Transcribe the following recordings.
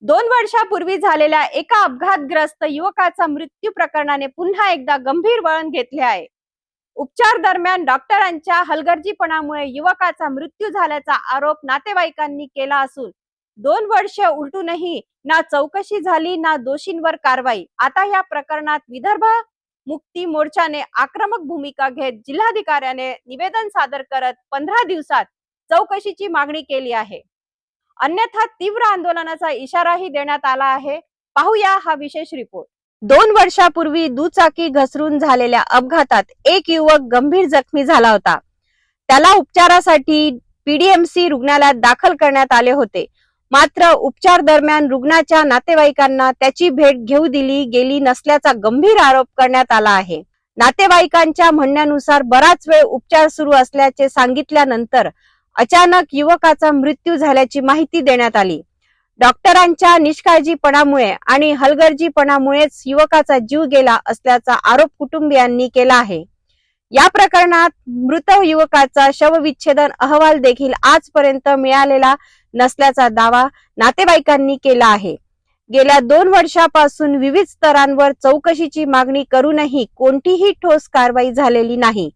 2 वर्षापूर्वी झालेल्या एका अपघातग्रस्त युवकाचा मृत्यू प्रकरणाने पुन्हा एकदा गंभीर वळण घेतले आहे। उपचार दरम्यान डॉक्टरांच्या हलगर्जीपणामुळे युवकाचा मृत्यू झाल्याचा आरोप नातेवाईकांनी केला असून 2 वर्ष उलटूनही ना चौकशी झाली ना दोषींवर कारवाई। आता या प्रकरणात विदर्भ मुक्ती मोर्चाने आक्रमक भूमिका घेत जिल्हाधिकाऱ्याने निवेदन सादर करत 15 दिवसात चौकशीची मागणी केली आहे। अन्यथा तीव्र आंदोलनाचा इशाराही देण्यात आला आहे। पाहूया हा विशेष रिपोर्ट। 2 वर्षापूर्वी दुचाकी घसरून झालेल्या अपघातात एक युवक गंभीर जखमी झाला होता। त्याला उपचारासाठी पीडीएमसी रुग्णालयात दाखल करण्यात आले होते। मात्र उपचार दरम्यान रुग्णाच्या नातेवाईकांना त्याची भेट घेऊ दिली गेली नसल्याचा गंभीर आरोप करण्यात आला आहे। नातेवाईकांच्या म्हणण्यानुसार बराच वेळ उपचार सुरू असल्याचे सांगितल्यानंतर अचानक युवकाचा मृत्यू झाल्याची माहिती देण्यात आली। डॉक्टरांच्या निष्काळजीपणामुळे आणि हलगर्जीपणामुळेच युवकाचा जीव गेला असल्याचा आरोप कुटुंबियांनी केला आहे। या प्रकरणात मृत युवकाचा शवविच्छेदन अहवाल देखील आजपर्यंत मिळालेला नसल्याचा दावा नातेवाईकांनी केला आहे। गेल्या 2 वर्षापासून विविध स्तरांवर चौकशीची मागणी करूनही कोणतीही ठोस कारवाई झालेली नाही।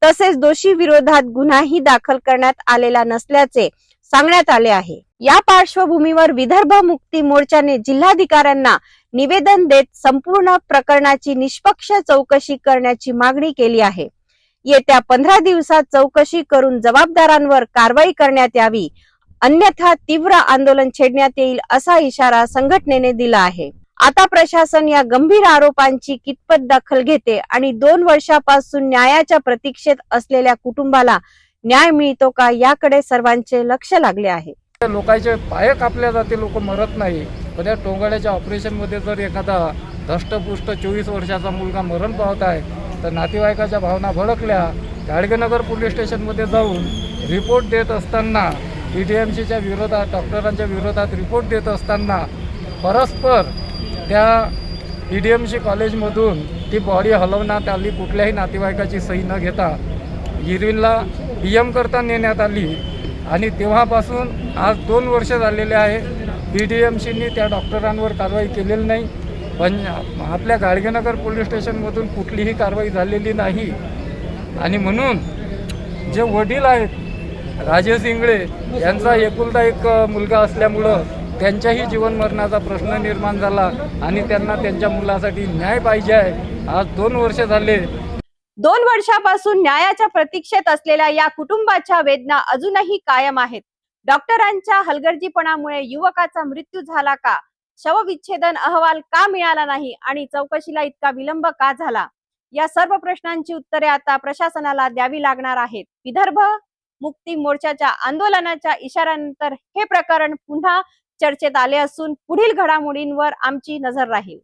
तसेच दोषी विरोधात गुन्हाही दाखल करण्यात आलेला नसल्याचे सांगण्यात आले आहे। या पार्श्वभूमीवर विदर्भ मुक्ती मोर्चाने जिल्हाधिकाऱ्यांना निवेदन देत संपूर्ण प्रकरणाची निष्पक्ष चौकशी करण्याची मागणी केली आहे। येत्या 15 दिवसात चौकशी करून जबाबदारांवर कारवाई करण्यात यावी, अन्यथा तीव्र आंदोलन छेडण्यात येईल असा इशारा संघटनेने दिला आहे। आता प्रशासन या गंभीर आरोपांची कितपत दखल घेते आणि 2 वर्षापासून न्यायाच्या प्रतीक्षेत असलेल्या कुटुंबाला न्याय मिळतो का याकडे सर्वांचे लक्ष लागले आहे। लोकांचे पाय कापल्या जाते, लोक मरत नाही, पण या टोंगाड्याच्या ऑपरेशन मध्ये जर एखादा धष्टपुष्ट 24 वर्षाचा मुलगा मरण पावत आहे तर नातेवाईकाच्या भावना भडकल्या। गाडगेनगर पोलीस स्टेशन मध्ये जाऊन रिपोर्ट देत असताना पीडीएमसीच्या विरोधात डॉक्टरांच्या विरोधात रिपोर्ट देत असताना परस्पर त्या पीडीएमसी कॉलेजमधून ती बॉडी हलवण्यात आली, कुठल्याही नातेवाईकाची सही न घेता इरविनला पीएम करता नेण्यात आली आणि तेव्हापासून आज 2 वर्ष झालेले आहे। पीडीएमसीने त्या डॉक्टरांवर कारवाई केलेली नाही, पण आपल्या गाडगेनगर पोलीस स्टेशनमधून कुठलीही कारवाई झालेली नाही। आणि म्हणून जे वडील आहेत राजेश इंगळे यांचा एकुलता एक मुलगा असल्यामुळं त्यांच्याही जीवन मरणाचा प्रश्न निर्माण झाला आणि त्यांना त्यांच्या मुलासाठी न्याय पाहिजे आहे। आज 2 वर्ष झाले। 2 वर्षापासून न्यायाच्या प्रतीक्षेत असलेल्या या कुटुंबाच्या वेदना अजूनही कायम आहेत। डॉक्टरांच्या हलगर्जीपणामुळे युवकाचा मृत्यू झाला का? शवविच्छेदन अहवाल का मिळाला नाही आणि चौकशीला इतका विलंब का झाला? या सर्व प्रश्नांची उत्तरे आता प्रशासनाला द्यावी लागणार आहेत। विदर्भ मुक्ती मोर्चाच्या आंदोलनाच्या इशाऱ्यानंतर हे प्रकरण पुन्हा चर्चेत आले असून पुढील घडामोडींवर आमची नजर राहील।